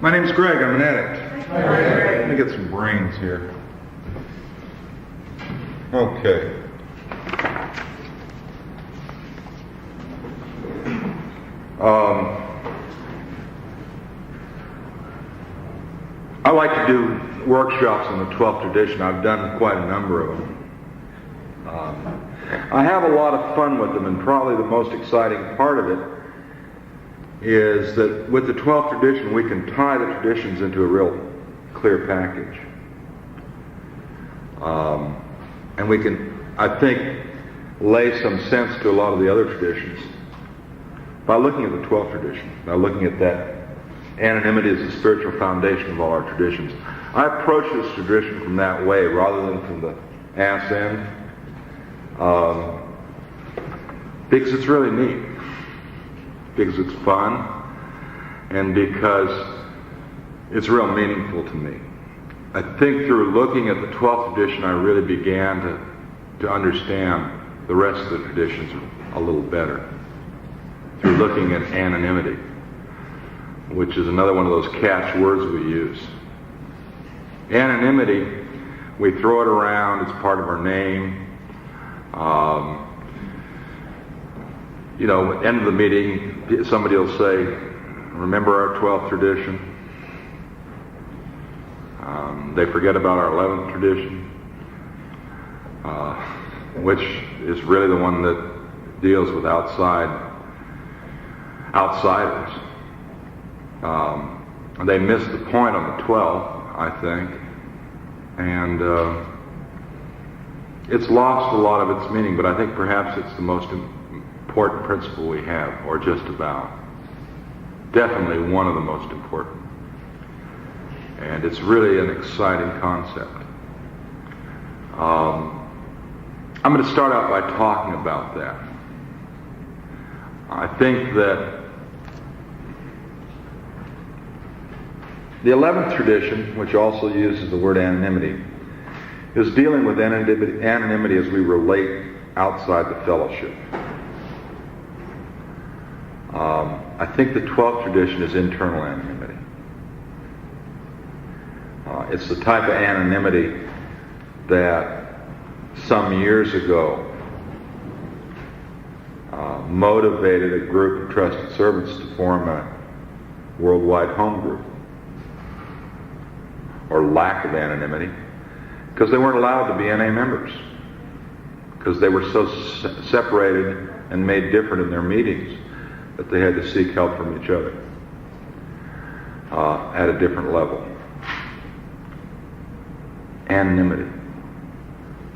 My name's Greg. I'm an addict. Let me get some brains here. Okay. I like to do workshops on the 12th tradition. I've done quite a number of them. I have a lot of fun with them, and probably the most exciting part of it is that with the 12th tradition we can tie the traditions into a real clear package. And we can, I think, lay some sense to a lot of the other traditions by looking at the 12th tradition, by looking at that anonymity as the spiritual foundation of all our traditions. I approach this tradition from that way rather than from the ass end, because it's really neat, because it's fun, and because it's real meaningful to me. I think through looking at the 12th tradition I really began to understand the rest of the traditions a little better, through looking at anonymity, which is another one of those catchwords we use. Anonymity, we throw it around, it's part of our name. At the end of the meeting, somebody will say, remember our 12th tradition? They forget about our 11th tradition, which is really the one that deals with outsiders. They missed the point on the 12th, I think, and it's lost a lot of its meaning, but I think perhaps it's the most important principle we have, or just about. Definitely one of the most important. And it's really an exciting concept. I'm going to start out by talking about that. I think that the 11th tradition, which also uses the word anonymity, is dealing with anonymity as we relate outside the fellowship. I think the 12th tradition is internal anonymity. It's the type of anonymity that some years ago motivated a group of trusted servants to form a worldwide home group, or lack of anonymity, because they weren't allowed to be NA members, because they were so separated and made different in their meetings that they had to seek help from each other at a different level. Anonymity,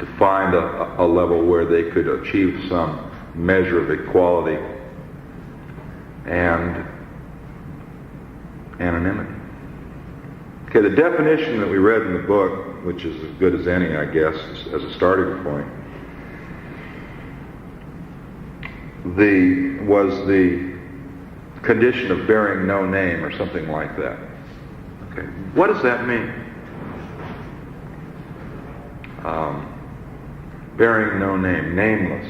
to find a level where they could achieve some measure of equality and anonymity. Okay, the definition that we read in the book, which is as good as any, I guess, as a starting point, was the condition of bearing no name, or something like that. Okay, what does that mean? Bearing no name, nameless.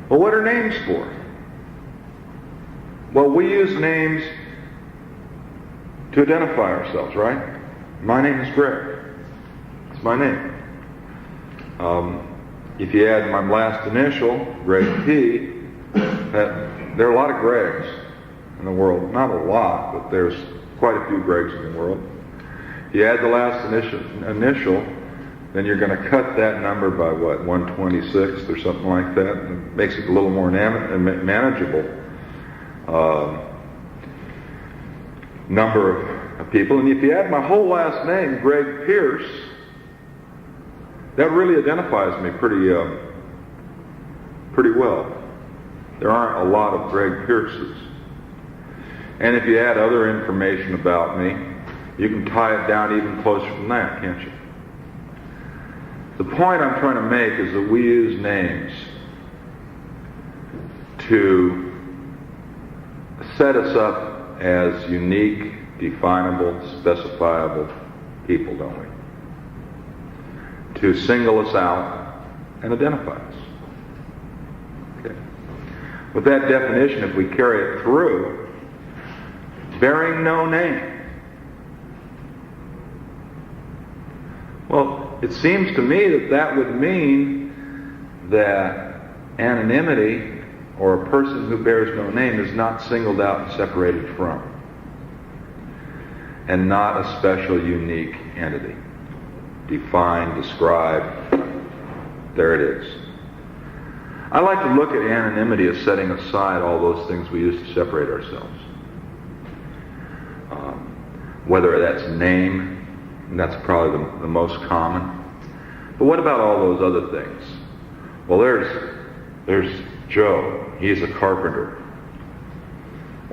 Well, what are names for? Well, we use names to identify ourselves, right? My name is Greg. It's my name. If you add my last initial, Greg P., there are a lot of Gregs in the world. Not a lot, but there's quite a few Gregs in the world. If you add the last initial, then you're going to cut that number by, 1/26 or something like that. It makes it a little more manageable number of people. And if you add my whole last name, Greg Pierce, that really identifies me pretty well. There aren't a lot of Greg Pierces. And if you add other information about me, you can tie it down even closer than that, can't you? The point I'm trying to make is that we use names to set us up as unique, definable, specifiable people, don't we? To single us out and identify us. Okay. With that definition, if we carry it through, bearing no name, Well, it seems to me that that would mean that anonymity, or a person who bears no name, is not singled out and separated from, and not a special, unique entity. Defined, described, there it is. I like to look at anonymity as setting aside all those things we use to separate ourselves. Whether that's name, and that's probably the most common. But what about all those other things? Well, there's Joe. He's a carpenter.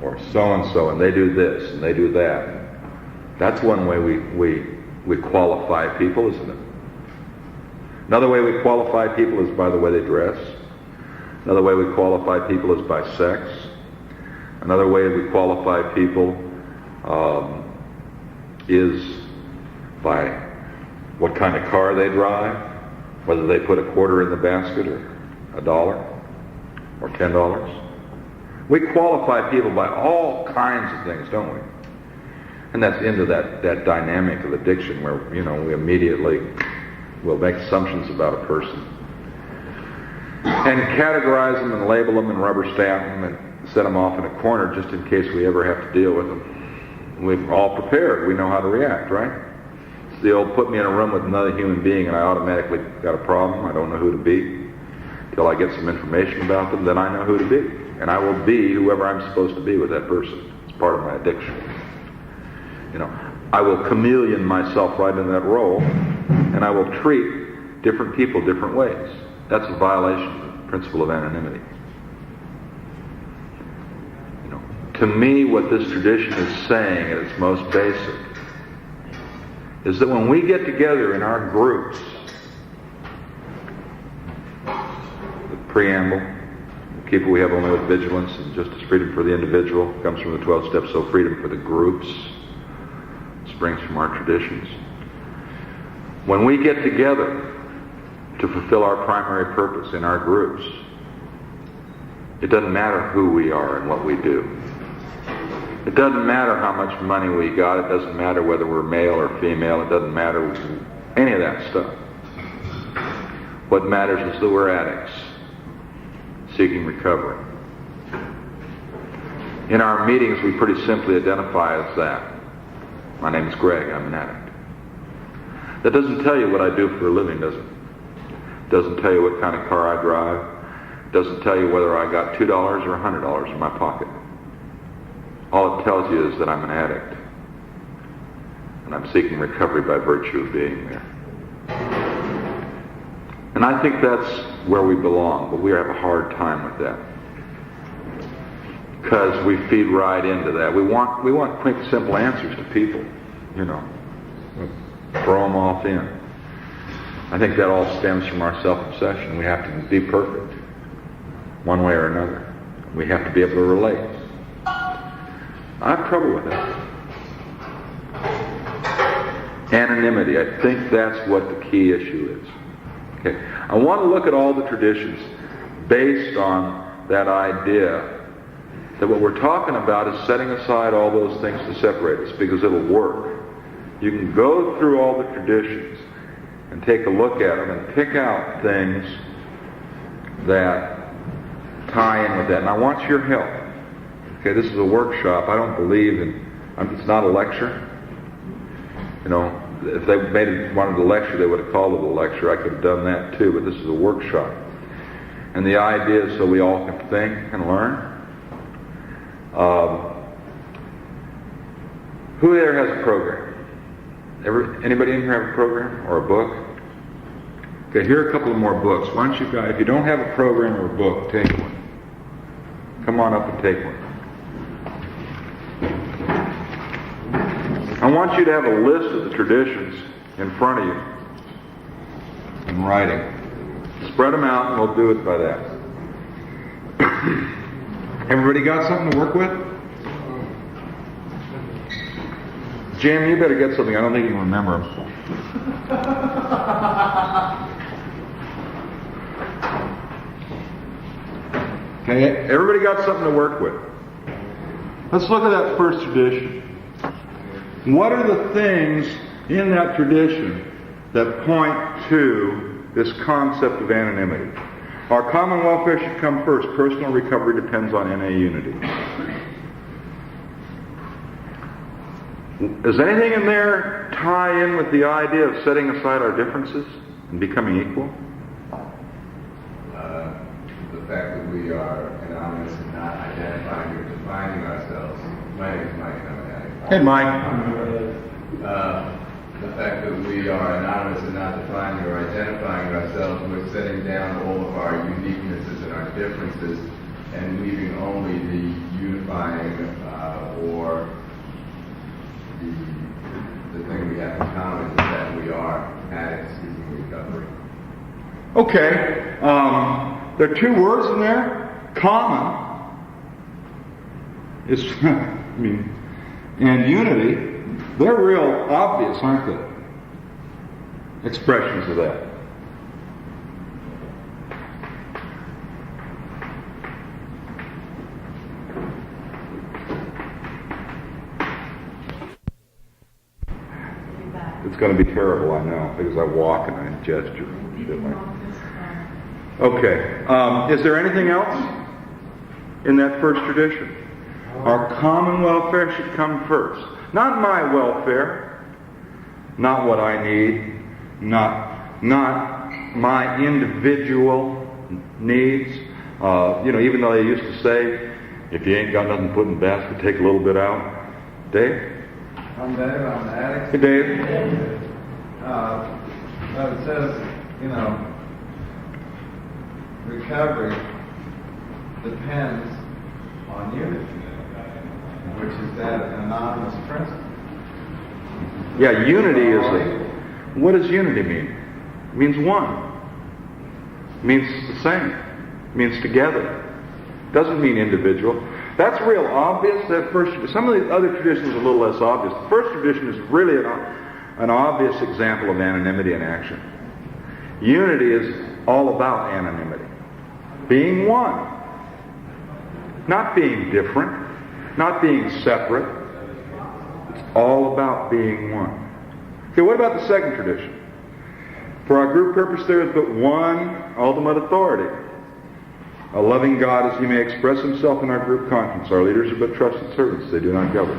Or so-and-so, and they do this, and they do that. That's one way we qualify people, isn't it? Another way we qualify people is by the way they dress. Another way we qualify people is by sex. Another way we qualify people is by what kind of car they drive, whether they put a quarter in the basket or $1 or $10. We qualify people by all kinds of things, don't we? And that's into that dynamic of addiction where, we immediately will make assumptions about a person and categorize them and label them and rubber stamp them and set them off in a corner just in case we ever have to deal with them. We're all prepared. We know how to react, right? It's the old put me in a room with another human being and I automatically got a problem. I don't know who to be. Until I get some information about them, then I know who to be. And I will be whoever I'm supposed to be with that person. It's part of my addiction. I will chameleon myself right in that role, and I will treat different people different ways. That's a violation of the principle of anonymity. To me, what this tradition is saying at its most basic is that when we get together in our groups, the preamble, the people we have only with vigilance and justice, freedom for the individual, comes from the 12 steps, so freedom for the groups springs from our traditions. When we get together to fulfill our primary purpose in our groups, it doesn't matter who we are and what we do. It doesn't matter how much money we got. It doesn't matter whether we're male or female. It doesn't matter any of that stuff. What matters is that we're addicts seeking recovery. In our meetings, we pretty simply identify as that. My name is Greg. I'm an addict. That doesn't tell you what I do for a living, does it? It doesn't tell you what kind of car I drive. It doesn't tell you whether I got $2 or $100 in my pocket. All it tells you is that I'm an addict. And I'm seeking recovery by virtue of being there. And I think that's where we belong, but we have a hard time with that. Because we feed right into that. We want quick, simple answers to people. Throw them off in. I think that all stems from our self-obsession. We have to be perfect, one way or another. We have to be able to relate. I have trouble with that. Anonymity, I think that's what the key issue is. Okay, I want to look at all the traditions based on that idea that what we're talking about is setting aside all those things to separate us, because it'll work. You can go through all the traditions and take a look at them and pick out things that tie in with that. And I want your help. Okay, this is a workshop. I don't believe in, it's not a lecture. If they wanted a lecture, they would have called it a lecture. I could have done that too, but this is a workshop. And the idea is so we all can think and learn. Who there has a program? Anybody in here have a program or a book? Okay, here are a couple of more books. Why don't you guys, if you don't have a program or a book, take one. Come on up and take one. I want you to have a list of the traditions in front of you in writing. Spread them out and we'll do it by that. Everybody got something to work with? Jim, you better get something. I don't think you can remember them. Okay, everybody got something to work with. Let's look at that first tradition. What are the things in that tradition that point to this concept of anonymity. Our common welfare should come first. Personal recovery depends on NA unity. Does anything in there tie in with the idea of setting aside our differences and becoming equal? The fact that we are anonymous and not identifying or defining ourselves. My name is Mike, and I'm an addict. Hey, Mike. The fact that we are anonymous and not defining or identifying ourselves, we're setting down all of our uniquenesses and our differences and leaving only the unifying or the thing we have in common is that we are addicts seeking recovery. Okay. There are two words in there. Common is, and unity. They're real obvious, aren't they? Expressions of that. It's going to be terrible, I know, because I walk and I gesture and shit like that. Okay. Is there anything else in that first tradition? Our common welfare should come first. Not my welfare, not what I need, not my individual needs. Even though they used to say, if you ain't got nothing to put in the basket, take a little bit out. Dave? I'm Dave, I'm an addict. Hey, Dave. But it says, recovery depends on unity, which is that anonymous principle. Yeah, unity is what does unity mean? It means one. It means the same. It means together. It doesn't mean individual. That's real obvious. That first, some of the other traditions are a little less obvious. The first tradition is really an obvious example of anonymity in action. Unity is all about anonymity. Being one. Not being different. Not being separate. It's all about being one. Okay, what about the second tradition? For our group purpose there is but one ultimate authority. A loving God as he may express himself in our group conscience. Our leaders are but trusted servants. They do not govern.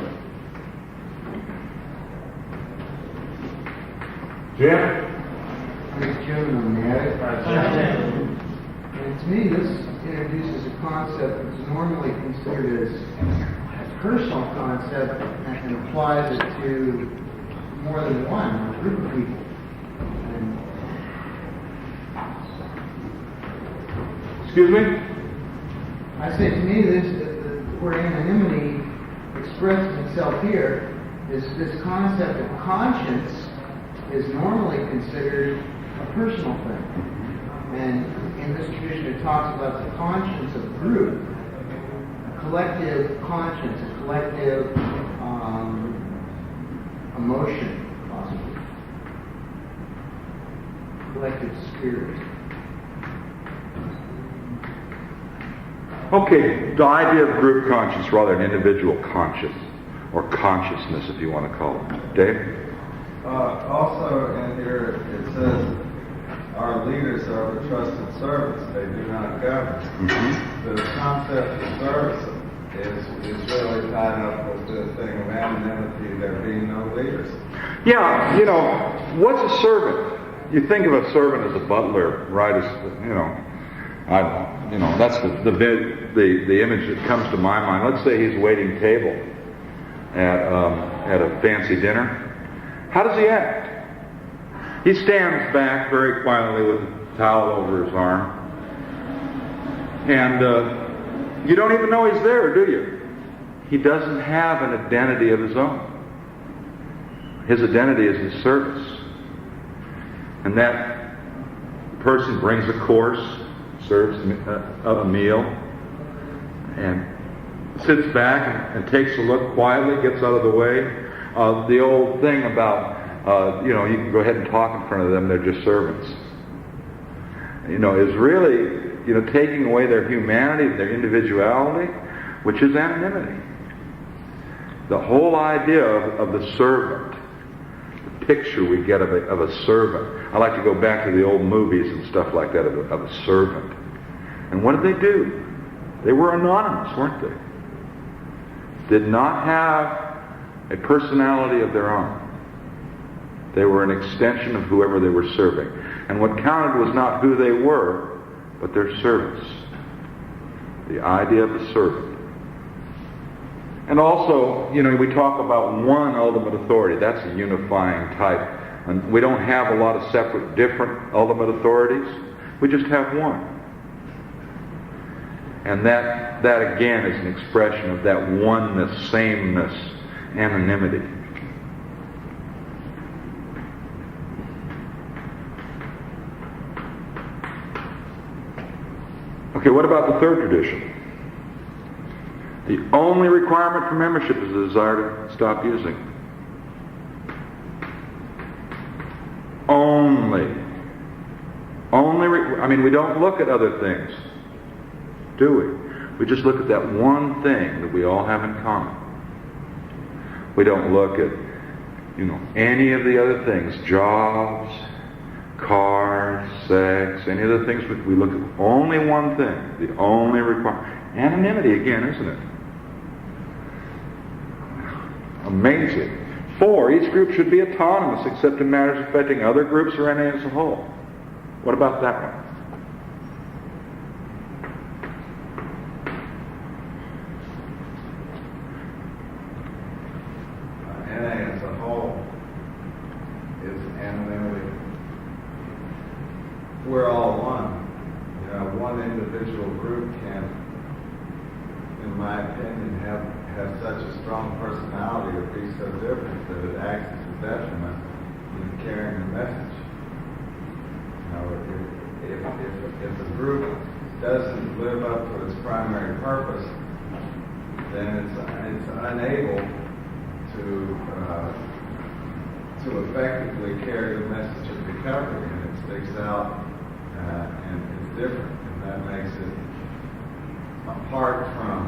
Jim? I'm Jim, I'm an addict. And to me, this introduces a concept that's normally considered as a personal concept and applies it to more than one, a group of people. And Excuse me? I say to me, the word anonymity expressing itself here is this concept of conscience is normally considered a personal thing. And in this tradition it talks about the conscience of the group, a collective conscience, a collective emotion, possibly. Collective spirit. Okay, the idea of group conscience rather than individual conscience, or consciousness if you want to call it. Dave? Also in here it says our leaders are the trusted servants. They do not govern. Mm-hmm. The concept of service is really tied up with the thing of anonymity, there being no leaders. Yeah, what's a servant? You think of a servant as a butler, right? As I don't know. That's the image that comes to my mind. Let's say he's waiting table at a fancy dinner. How does he act? He stands back very quietly with a towel over his arm, and you don't even know he's there, do you? He doesn't have an identity of his own. His identity is his service, and that person brings a course, serves a meal, and sits back and takes a look quietly, gets out of the way. The old thing about, you can go ahead and talk in front of them, they're just servants. Is really, taking away their humanity, their individuality, which is anonymity. The whole idea of the servant, the picture we get of a servant. I like to go back to the old movies and stuff like that of a servant. And what did they do? They were anonymous, weren't they? Did not have a personality of their own. They were an extension of whoever they were serving. And what counted was not who they were, but their service. The idea of the servant. And also, we talk about one ultimate authority. That's a unifying type. And we don't have a lot of separate, different ultimate authorities. We just have one. And that again is an expression of that oneness, sameness, anonymity. Okay, what about the third tradition? The only requirement for membership is the desire to stop using. We don't look at other things, do we? We just look at that one thing that we all have in common. We don't look at, any of the other things, jobs, cars, sex, any of the things. We look at only one thing, the only requirement. Anonymity again, isn't it? Amazing. 4, each group should be autonomous except in matters affecting other groups or NA as a whole. What about that one? NA as a whole is anonymity. We're all one. One individual group can, in my opinion, have such a strong personality or be so different that it acts as a detriment in carrying the message. If a group doesn't live up to its primary purpose, then it's unable to effectively carry the message of recovery, and it sticks out and it's different, and that makes it apart from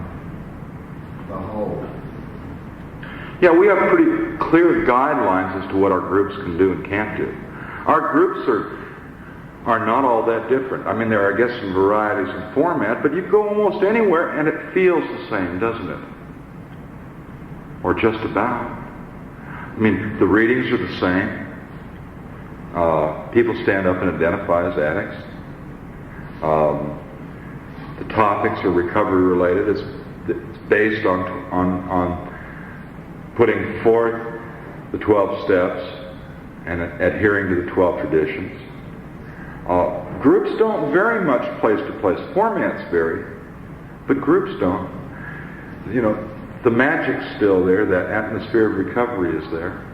the whole. Yeah, we have pretty clear guidelines as to what our groups can do and can't do. Our groups are not all that different. There are, I guess, some varieties in format, but you go almost anywhere and it feels the same, doesn't it? Or just about. The readings are the same. People stand up and identify as addicts. The topics are recovery related. It's based on putting forth the 12 steps and adhering to the 12 traditions. Groups don't vary much place to place. Formats vary, but groups don't. The magic's still there. That atmosphere of recovery is there.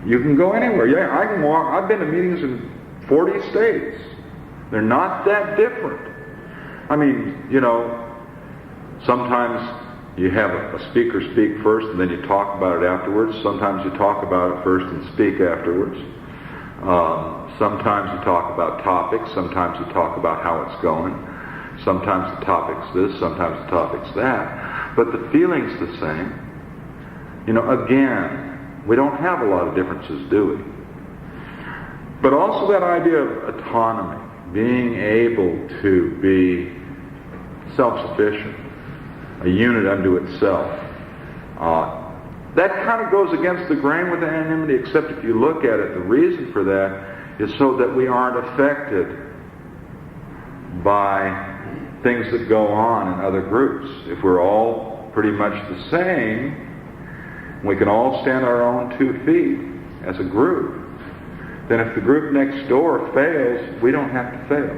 You can go anywhere. Yeah, I can walk. I've been to meetings in 40 states. They're not that different. Sometimes you have a speaker speak first and then you talk about it afterwards. Sometimes you talk about it first and speak afterwards. Sometimes you talk about topics. Sometimes you talk about how it's going. Sometimes the topic's this, sometimes the topic's that. But the feeling's the same. Again, we don't have a lot of differences, do we? But also that idea of autonomy, being able to be self-sufficient, a unit unto itself. That kind of goes against the grain with anonymity, except if you look at it, the reason for that is so that we aren't affected by things that go on in other groups. If we're all pretty much the same, we can all stand on our own 2 feet as a group, then if the group next door fails, we don't have to fail.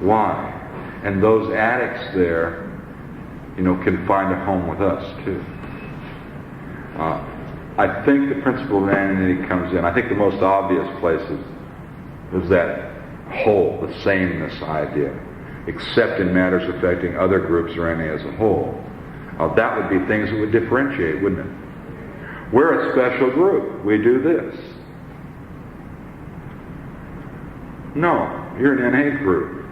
Why? And those addicts there, can find a home with us too. I think the principle of anonymity comes in. I think the most obvious place is that whole, the sameness idea, except in matters affecting other groups or any as a whole. That would be things that would differentiate, wouldn't it? We're a special group. We do this. No, you're an NA group.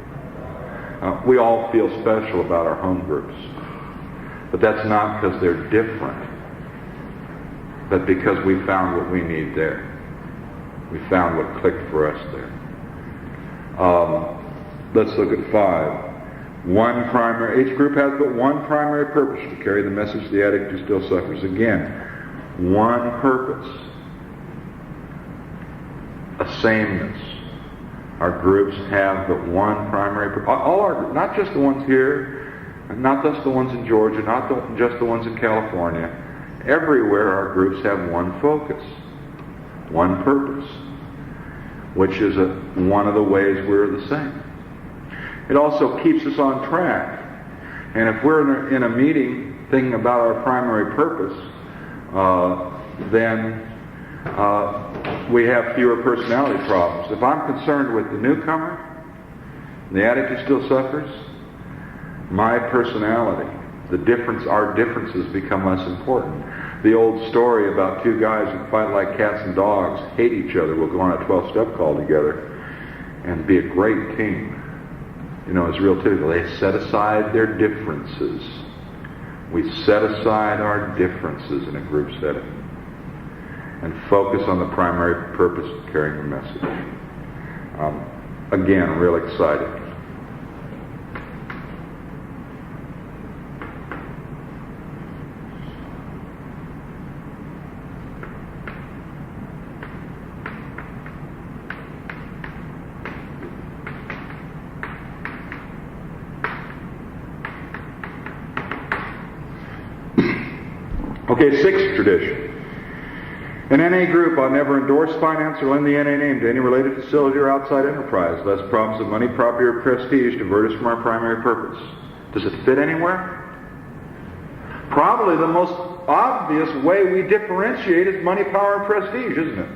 We all feel special about our home groups. But that's not because they're different. but because we found what we need there. We found what clicked for us there. Let's look at 5. Each group has but one primary purpose: to carry the message to the addict who still suffers. Again, one purpose. A sameness. Our groups have but one primary purpose. All our, not just the ones here, not just the ones in Georgia, not just the ones in California. Everywhere our groups have one focus, one purpose, which is one of the ways we're the same. It also keeps us on track. And if we're in a meeting thinking about our primary purpose, then we have fewer personality problems. If I'm concerned with the newcomer, the addict who still suffers, my personality, our differences become less important. The old story about two guys who fight like cats and dogs, hate each other, will go on a 12-step call together and be a great team. You know, it's real typical. They set aside their differences. We set aside our differences in a group setting and focus on the primary purpose of carrying the message. Again, real excited. Okay, 6th tradition. An NA group ought never endorse, finance, or lend the NA name to any related facility or outside enterprise, lest problems of money, property, or prestige divert us from our primary purpose. Does it fit anywhere? Probably the most obvious way we differentiate is money, power, and prestige, isn't it?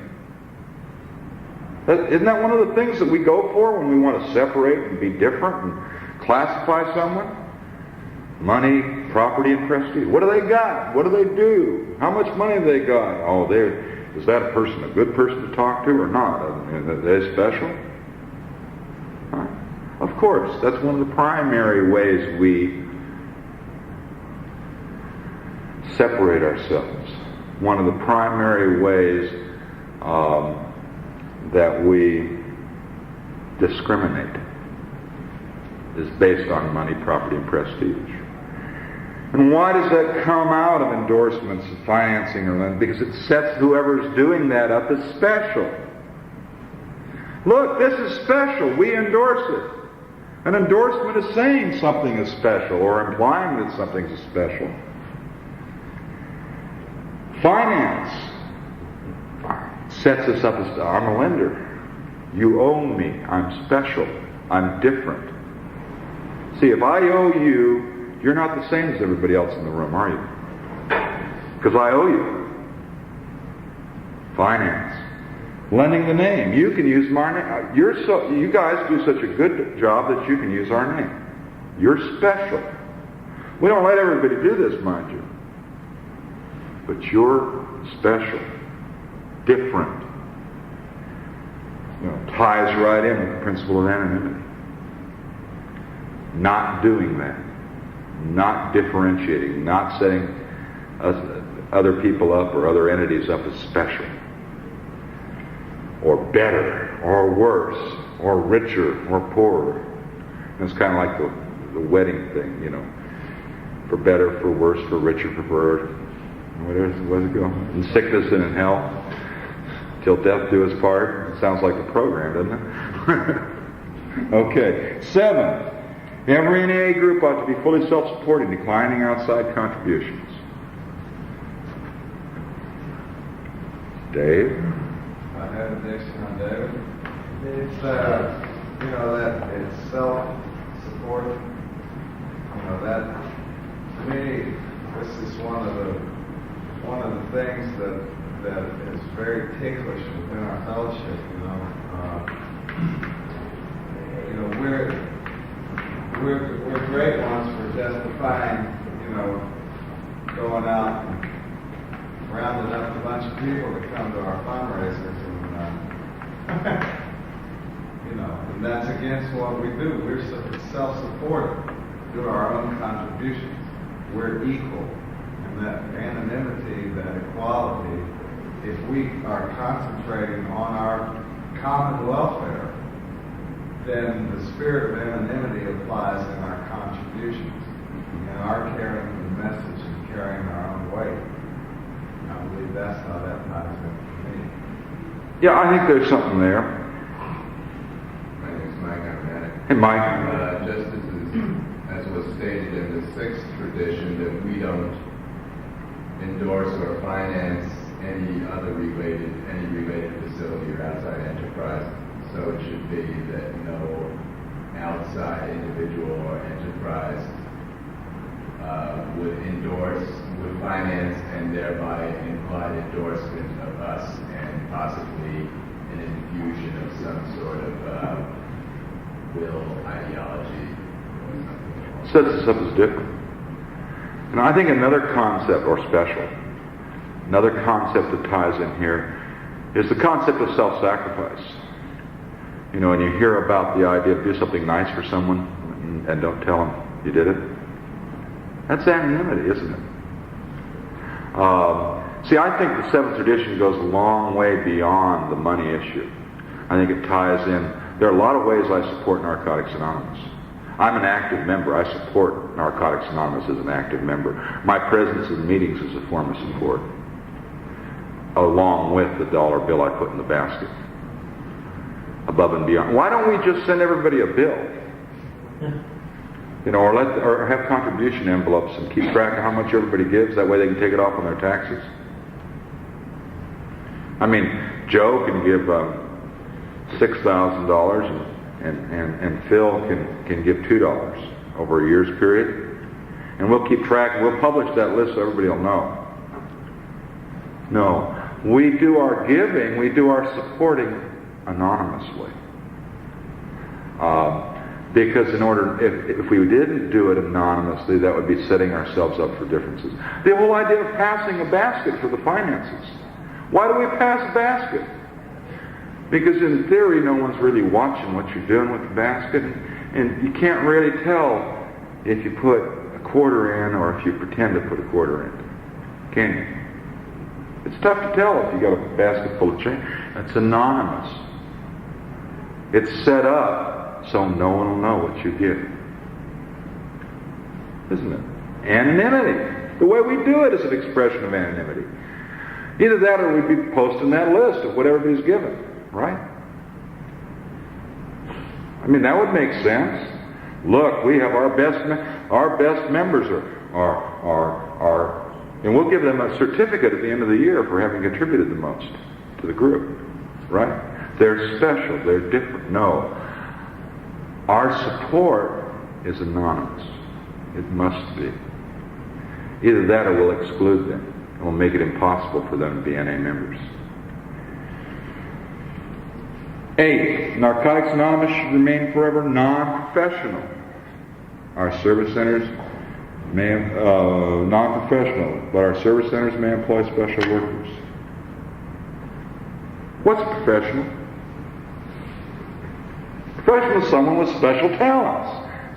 Isn't that one of the things that we go for when we want to separate and be different and classify someone? Money, property, and prestige. What do they got? What do they do? How much money have they got? Oh, is that a person a good person to talk to or not? Are they special? Huh? Of course, that's one of the primary ways we separate ourselves. One of the primary ways that we discriminate is based on money, property, and prestige. And why does that come out of endorsements and financing or lending? Because it sets whoever's doing that up as special. Look, this is special. We endorse it. An endorsement is saying something is special or implying that something's special. Finance sets us up as, I'm a lender. You owe me. I'm special. I'm different. See, if I owe you, you're not the same as everybody else in the room, are you? Because I owe you. Finance. Lending the name. You can use my name. You guys do such a good job that you can use our name. You're special. We don't let everybody do this, mind you. But you're special. Different. You know, ties right in with the principle of anonymity. Not doing that. Not differentiating, not setting other people up or other entities up as special, or better, or worse, or richer, or poorer. And it's kind of like the wedding thing, you know. For better, for worse, for richer, for poorer. Where does it go? In sickness and in health, till death do us part. It sounds like the program, doesn't it? Okay. 7. Every NA group ought to be fully self-supporting, declining outside contributions. Dave? I have addiction on David. It's that it's self-support. That to me, this is one of the things that is very ticklish within our fellowship. We're great ones for justifying, going out and rounding up a bunch of people to come to our fundraisers, and that's against what we do. We're self-supporting through our own contributions. We're equal, and that anonymity that equality, if we are concentrating on our common welfare, then the spirit of anonymity applies in our contributions, in our carrying the message and carrying our own weight. I believe that's how that ties in for me. Yeah, I think there's something there. My name's Mike. I'm at it. Hey, Mike. Just as was stated in the sixth tradition, that we don't endorse or finance any related facility or outside enterprise. So it should be that no outside individual or enterprise would endorse, would finance, and thereby implied endorsement of us, and possibly an infusion of some sort of will, ideology, or something. Sets us up as different. And I think another concept, or special, another concept that ties in here is the concept of self-sacrifice. You know, when you hear about the idea of do something nice for someone and don't tell them you did it, that's anonymity, isn't it? See, I think the seventh tradition goes a long way beyond the money issue. I think it ties in. There are a lot of ways I support Narcotics Anonymous. I'm an active member. I support Narcotics Anonymous as an active member. My presence in meetings is a form of support, along with the dollar bill I put in the basket, above and beyond. Why don't we just send everybody a bill? You know, or have contribution envelopes and keep track of how much everybody gives. That way they can take it off on their taxes. I mean, Joe can give $6,000 and Phil can give $2 over a year's period. And we'll keep track. We'll publish that list so everybody will know. No. We do our giving, we do our supporting anonymously. Because if we didn't do it anonymously, that would be setting ourselves up for differences. The whole idea of passing a basket for the finances. Why do we pass a basket? Because in theory, no one's really watching what you're doing with the basket, and you can't really tell if you put a quarter in or if you pretend to put a quarter in. Can you? It's tough to tell if you got a basket full of change. It's anonymous. It's set up so no one will know what you give. Isn't it? Anonymity. The way we do it is an expression of anonymity. Either that or we'd be posting that list of what everybody's given. Right? I mean, that would make sense. Look, we have our best members are, and we'll give them a certificate at the end of the year for having contributed the most to the group. Right? They're special. They're different. No. Our support is anonymous. It must be. Either that or we'll exclude them. And we'll make it impossible for them to be NA members. 8. Narcotics Anonymous should remain forever non-professional. Our service centers may non-professional, but our service centers may employ special workers. What's professional? Professional is someone with special talents,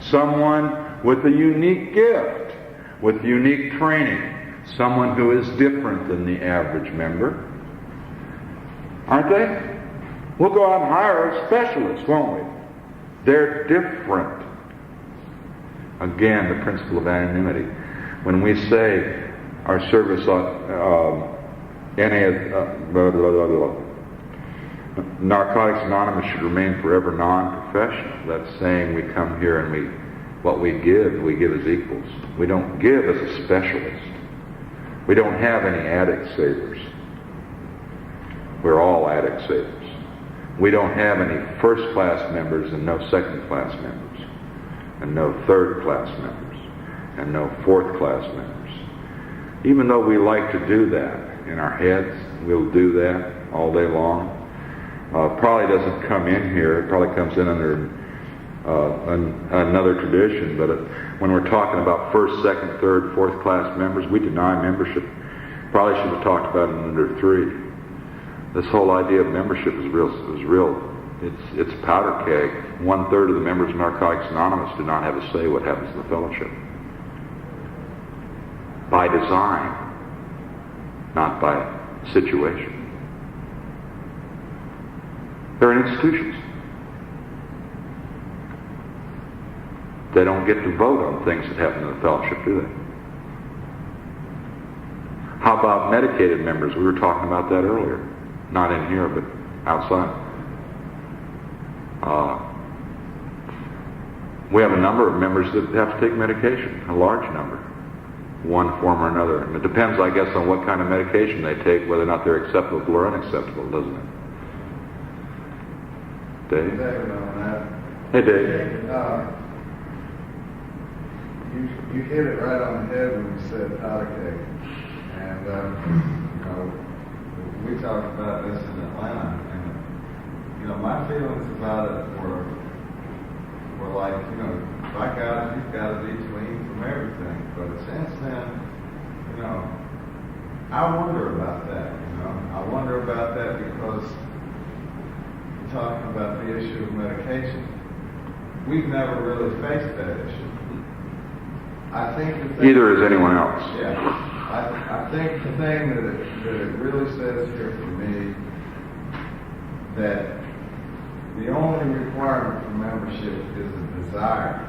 someone with a unique gift, with unique training, someone who is different than the average member. Aren't they? We'll go out and hire specialists, won't we? They're different. Again, the principle of anonymity. When we say our service Narcotics Anonymous should remain forever non-professional, that's saying we come here and what we give as equals. We don't give as a specialist. We don't have any addict savers. We're all addict savers. We don't have any first-class members and no second-class members, and no third-class members, and no fourth-class members. Even though we like to do that in our heads, we'll do that all day long. Probably doesn't come in here. It probably comes in under another tradition. But when we're talking about first, second, third, fourth-class members, we deny membership. Probably should have talked about it under 3. This whole idea of membership is real. It's a powder keg. 1/3 of the members of Narcotics Anonymous do not have a say what happens in the fellowship. By design. not by situation. They're institutions. They don't get to vote on things that happen in the fellowship, do they? How about medicated members? We were talking about that earlier. Not in here, but outside. We have a number of members that have to take medication, a large number, one form or another. And it depends, I guess, on what kind of medication they take, whether or not they're acceptable or unacceptable, doesn't it? Dave? David on that. Hey, Dave. You hit it right on the head when you said powder cake. And, you know, we talked about this in Atlanta, and, you know, my feelings about it were like, you know, by God, you've got to be clean from everything. But since then, you know, I wonder about that, you know. I wonder about that because you're talking about the issue of medication. We've never really faced that issue. I think the thing, Either is anyone else. yeah, I think the thing that it really says here for me, that the only requirement for membership is a desire,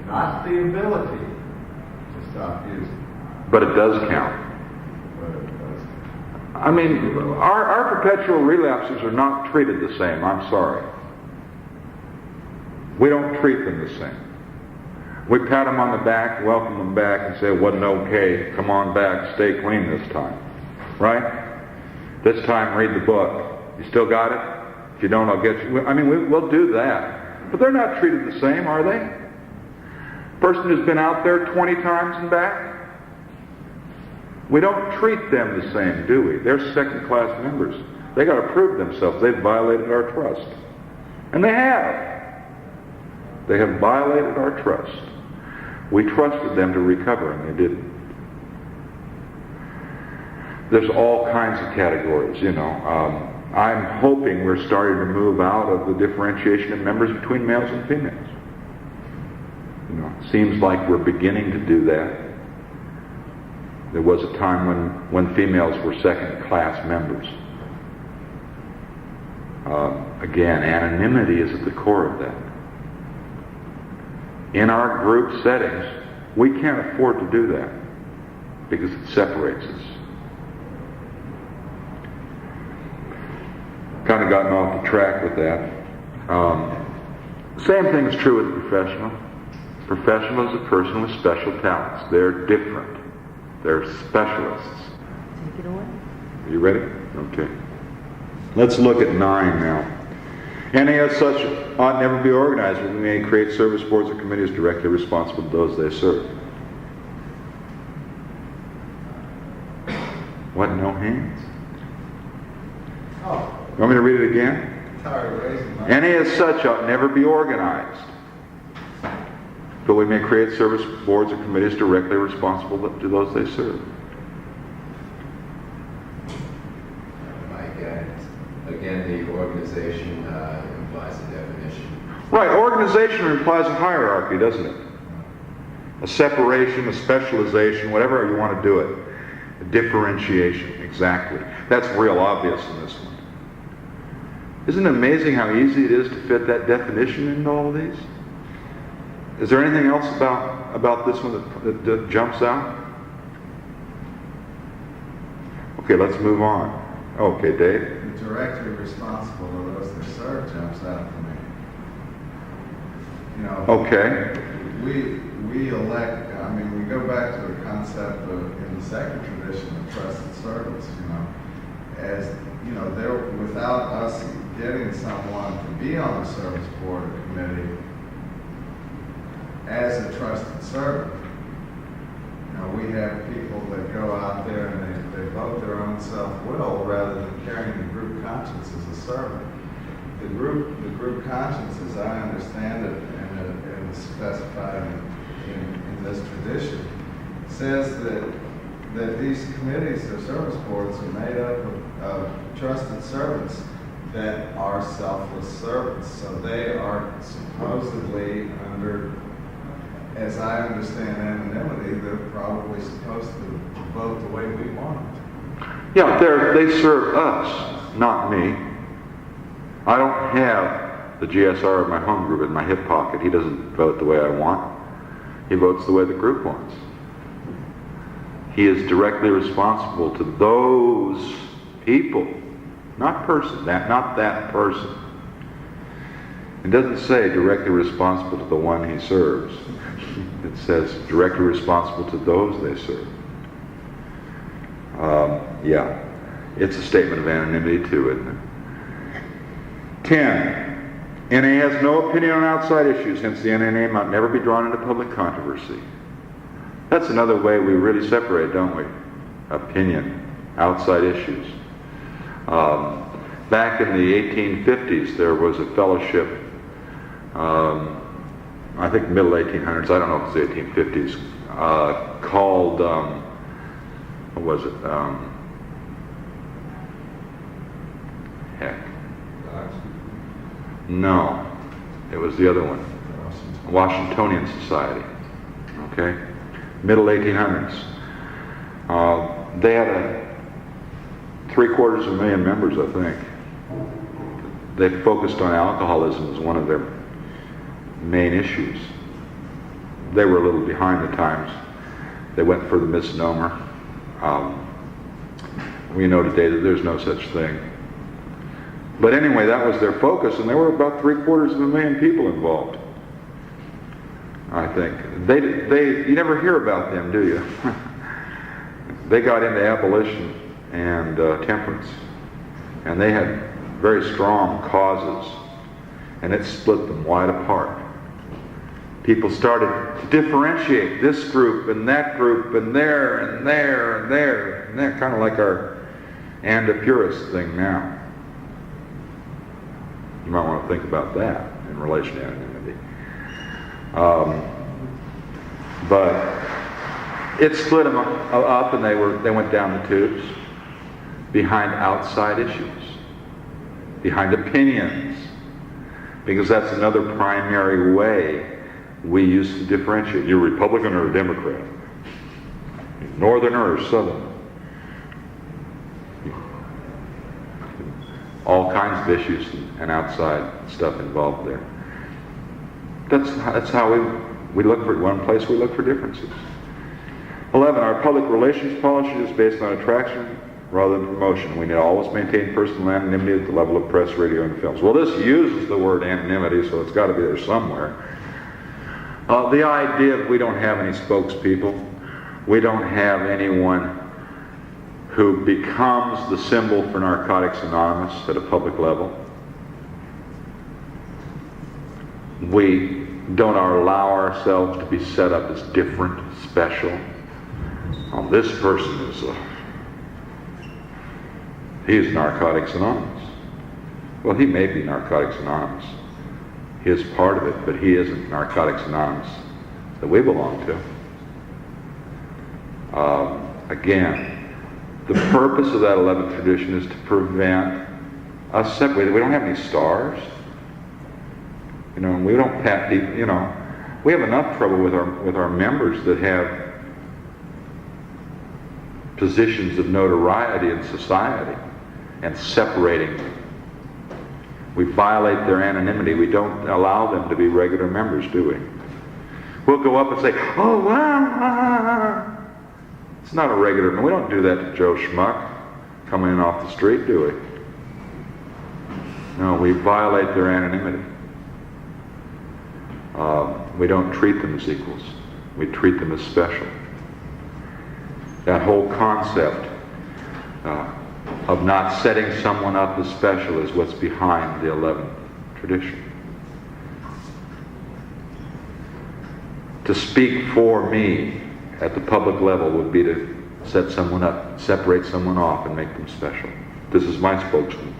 not the ability to stop using. But it does count. But it does. I mean, our perpetual relapses are not treated the same. I'm sorry. We don't treat them the same. We pat them on the back, welcome them back, and say, it wasn't okay. Come on back. Stay clean this time. Right? This time, read the book. You still got it? If you don't, I'll get you. I mean, we'll do that. But they're not treated the same, are they? Person who's been out there 20 times and back? We don't treat them the same, do we? They're second-class members. They got to prove themselves. They've violated our trust. And they have. They have violated our trust. We trusted them to recover, and they didn't. There's all kinds of categories, you know. I'm hoping we're starting to move out of the differentiation of members between males and females. You know, it seems like we're beginning to do that. There was a time when females were second-class members. Again, anonymity is at the core of that. In our group settings, we can't afford to do that because it separates us. Kind of gotten off the track with that. Same thing is true with the professional. Professional is a person with special talents. They're different. They're specialists. Take it away. Are you ready? Okay. Let's look at 9 now. And as such ought never be organized, but we may create service boards or committees directly responsible to those they serve. What? No hands? Oh, You want me to read it again? tired of raising my... Any as such ought never be organized, but we may create service boards or committees directly responsible to those they serve. Mike, again, the organization implies a definition. Right, organization implies a hierarchy, doesn't it? A separation, a specialization, whatever you want to do it. A differentiation, exactly. That's real obvious in this one. Isn't it amazing how easy it is to fit that definition into all of these? Is there anything else about this one that jumps out? Okay, let's move on. Okay, Dave? The directly responsible to those that serve jumps out for me. You know, Okay. we elect, I mean, we go back to the concept of, in the second tradition of trusted servants, you know, as, you know, there, without us getting someone to be on the service board or committee as a trusted servant. You know, we have people that go out there and they vote their own self-will rather than carrying the group conscience as a servant. The group conscience, as I understand it, and is specified in this tradition, says that these committees or service boards are made up of trusted servants that are selfless servants. So they are supposedly under, as I understand anonymity, they're probably supposed to vote the way we want them Yeah, they serve us, not me. I don't have the GSR of my home group in my hip pocket. He doesn't vote the way I want. He votes the way the group wants. He is directly responsible to those people, not that person. It doesn't say directly responsible to the one he serves. It says directly responsible to those they serve. Yeah, it's a statement of anonymity too, isn't it? 10. NA has no opinion on outside issues, hence the NA name might never be drawn into public controversy. That's another way we really separate, don't we? Opinion, outside issues. Back in the 1850s, there was a fellowship, I think middle 1800s, I don't know if it's the 1850s, called, what was it? Heck. No, it was the other one. Washingtonian Society. Okay? Middle 1800s. They had 750,000 members, I think. They focused on alcoholism as one of their main issues. They were a little behind the times. They went for the misnomer. We know today that there's no such thing. But anyway, that was their focus, and there were about 750,000 people involved, I think. You never hear about them, do you? They got into abolition and temperance, and they had very strong causes, and it split them wide apart. People started to differentiate this group and that group and there and there and there and there, kind of like our and a purist thing now. You might want to think about that in relation to anonymity. But it split them up, and they went down the tubes behind outside issues, behind opinions, because that's another primary way we used to differentiate. You're a Republican or a Democrat, Northerner or Southerner. All kinds of issues and outside stuff involved there. That's how we look for one place. We look for differences. 11. Our public relations policy is based on attraction rather than promotion. We need to always maintain personal anonymity at the level of press, radio, and films. Well, this uses the word anonymity, so it's got to be there somewhere. The idea that we don't have any spokespeople, we don't have anyone who becomes the symbol for Narcotics Anonymous at a public level. We don't allow ourselves to be set up as different, special. This person is he's Narcotics Anonymous. Well, he may be Narcotics Anonymous. He is part of it, but he isn't Narcotics Anonymous that we belong to. Again, the purpose of that 11th tradition is to prevent us separating. We don't have any stars. We don't pat people. We have enough trouble with our members that have positions of notoriety in society and separating them. We violate their anonymity. We don't allow them to be regular members, do we? We'll go up and say, "Oh, wow." It's not a regular. We don't do that to Joe Schmuck coming in off the street, do we? No, we violate their anonymity. We don't treat them as equals. We treat them as special. That whole concept of not setting someone up as special is what's behind the 11th tradition. To speak for me at the public level would be to set someone up, separate someone off, and make them special. This is my spokesman.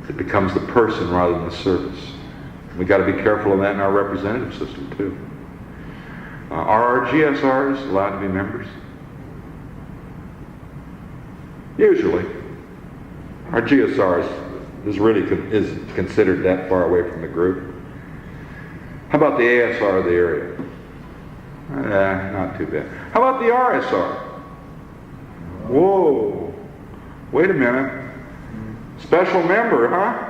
It becomes the person rather than the service. We've got to be careful of that in our representative system too. Are our GSRs allowed to be members? Usually. Our GSRs is considered that far away from the group. How about the ASR of the area? Not too bad. How about the RSR? Whoa. Wait a minute. Special member, huh?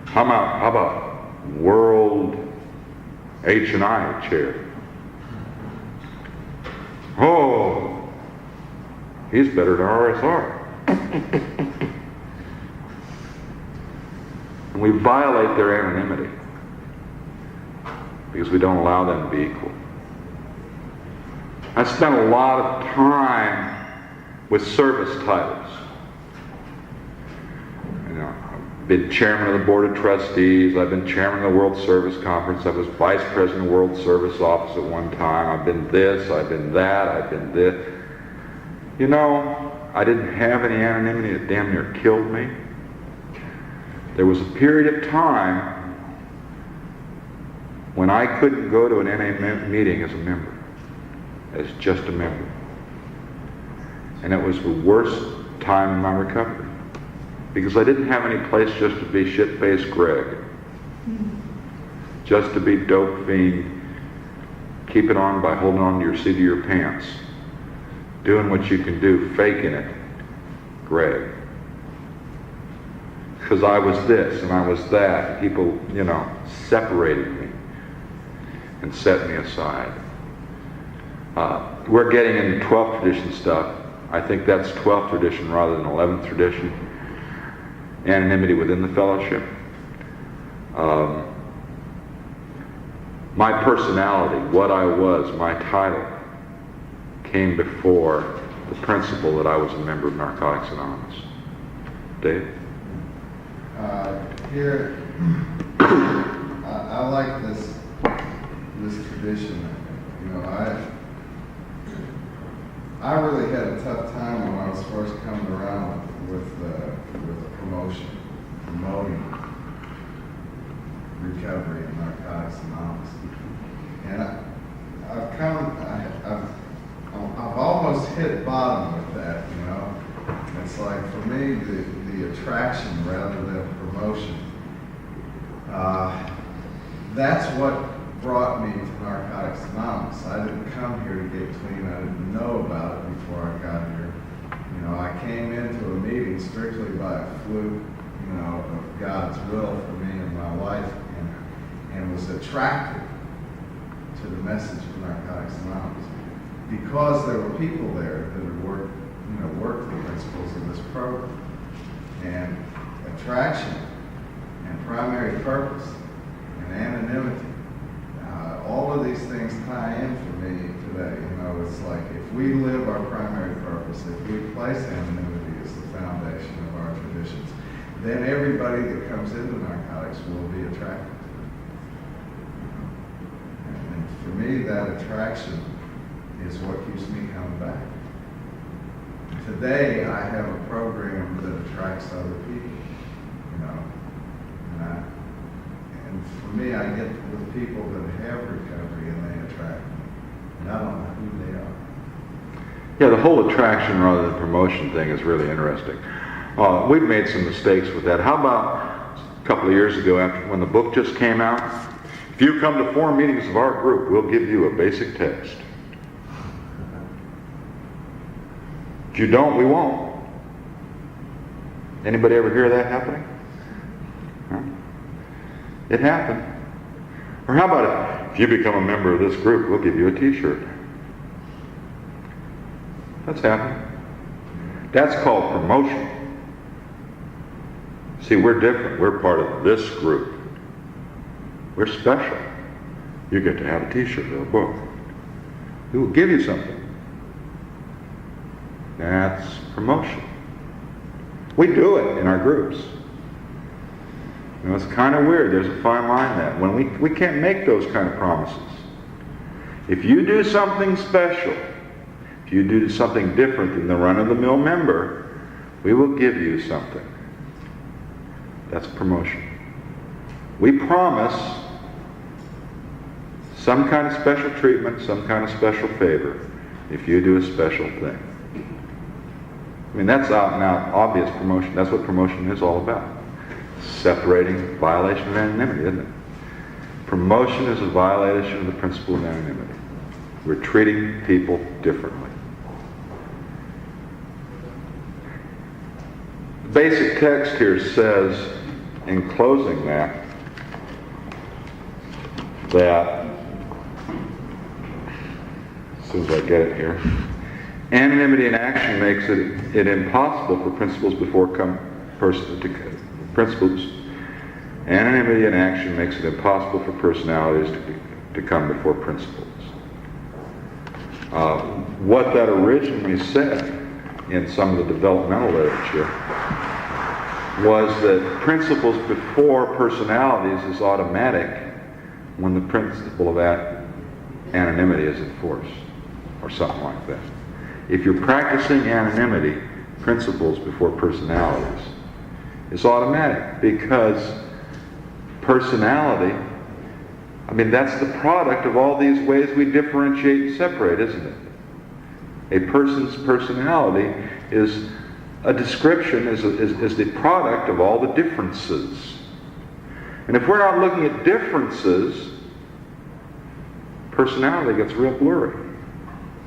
How about World H&I chair? Oh, he's better than RSR. And we violate their anonymity because we don't allow them to be equal. I spent a lot of time with service titles. You know, I've been chairman of the board of trustees. I've been chairman of the World Service Conference. I was vice president of the World Service Office at one time. I've been this, I've been that, I've been this. You know, I didn't have any anonymity that damn near killed me. There was a period of time when I couldn't go to an NA meeting as a member, as just a member. And it was the worst time in my recovery. Because I didn't have any place just to be shit-faced Greg. Just to be dope fiend, keep it on by holding on to your seat of your pants. Doing what you can do, faking it, Greg. Because I was this and I was that. People, you know, separated me and set me aside. We're getting into 12th tradition stuff. I think that's 12th tradition rather than 11th tradition. Anonymity within the fellowship. My personality, what I was, my title, came before the principle that I was a member of Narcotics Anonymous. Dave? Here, I like this tradition. You know, I really had a tough time when I was first coming around with promoting recovery in Narcotics Anonymous, and I've almost hit bottom with that. You know, it's like for me the attraction rather than promotion. That's what brought me to Narcotics Anonymous. I didn't come here to get clean. I didn't know about it before I got here. You know, I came into a meeting strictly by a fluke, you know, of God's will for me and my life, and was attracted to the message of Narcotics Anonymous because there were people there that had worked the principles of this program. And attraction and primary purpose and anonymity, all of these things tie in for me today. You know, it's like if we live our primary purpose, if we place anonymity as the foundation of our traditions, then everybody that comes into narcotics will be attracted to it. And for me, that attraction is what keeps me coming back. Today, I have a program that attracts other people, you know, and for me, I get with people that have recovery and they attract me, and I don't know who they are. Yeah, the whole attraction rather than promotion thing is really interesting. We've made some mistakes with that. How about a couple of years ago, after when the book just came out, if you come to 4 meetings of our group, we'll give you a basic test. If you don't, we won't. Anybody ever hear that happening? Huh? It happened. Or how about if you become a member of this group, we'll give you a t-shirt. That's happened. That's called promotion. See, we're different. We're part of this group. We're special. You get to have a t-shirt or a book. We will give you something. That's promotion. We do it in our groups. You know, it's kind of weird. There's a fine line that when we can't make those kind of promises. If you do something special, if you do something different than the run-of-the-mill member, we will give you something. That's promotion. We promise some kind of special treatment, some kind of special favor, if you do a special thing. I mean, that's out and out obvious promotion. That's what promotion is all about. Separating violation of anonymity, isn't it? Promotion is a violation of the principle of anonymity. We're treating people differently. The basic text here says, in closing that, as soon as I get it here, anonymity in action makes it impossible for principles Anonymity in action makes it impossible for personalities to come before principles. What that originally said in some of the developmental literature was that principles before personalities is automatic when the principle of anonymity is enforced, or something like that. If you're practicing anonymity, principles before personalities, it's automatic, because personality, that's the product of all these ways we differentiate and separate, isn't it? A person's personality is a description, is the product of all the differences. And if we're not looking at differences, personality gets real blurry.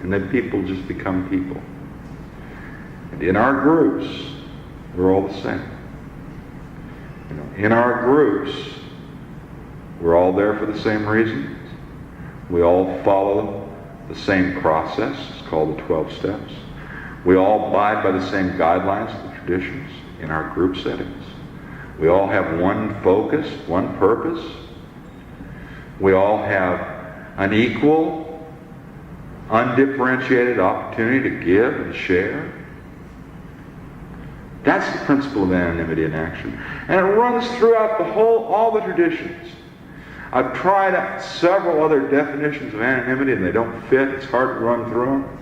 And then people just become people. And in our groups, we're all the same. In our groups, we're all there for the same reasons. We all follow the same process. It's called the 12 steps. We all abide by the same guidelines of the traditions in our group settings. We all have one focus, one purpose. We all have an equal, undifferentiated opportunity to give and share. That's the principle of anonymity in action. And it runs throughout all the traditions. I've tried out several other definitions of anonymity and they don't fit. It's hard to run through them.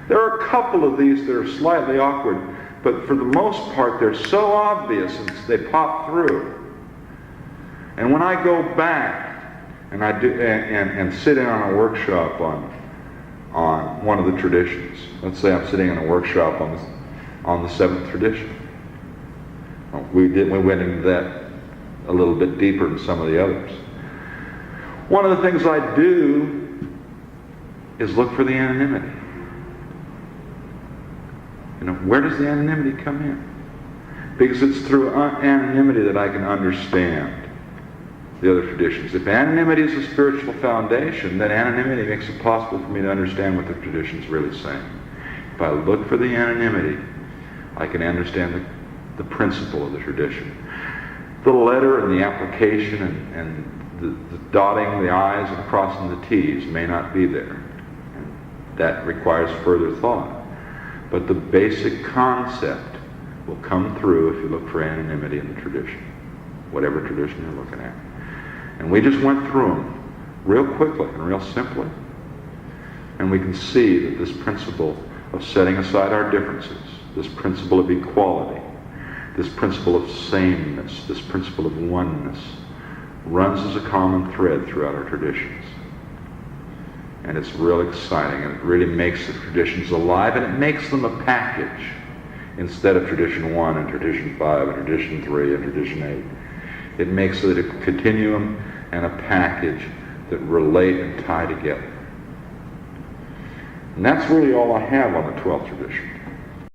There are a couple of these that are slightly awkward, but for the most part they're so obvious and they pop through. And when I go back and I do and sit in on a workshop on one of the traditions, let's say I'm sitting in a workshop on the seventh tradition. We went into that a little bit deeper than some of the others. One of the things I do is look for the anonymity. Where does the anonymity come in? Because it's through anonymity that I can understand the other traditions. If anonymity is a spiritual foundation, then anonymity makes it possible for me to understand what the tradition's really saying. If I look for the anonymity, I can understand the principle of the tradition. The letter and the application and the dotting the I's and crossing the T's may not be there. And that requires further thought. But the basic concept will come through if you look for anonymity in the tradition, whatever tradition you're looking at. And we just went through them real quickly and real simply. And we can see that this principle of setting aside our differences, this principle of equality, this principle of sameness, this principle of oneness, runs as a common thread throughout our traditions. And it's real exciting, and it really makes the traditions alive, and it makes them a package instead of tradition 1 and tradition 5 and tradition 3 and tradition 8. It makes it a continuum and a package that relate and tie together. And that's really all I have on the 12th tradition.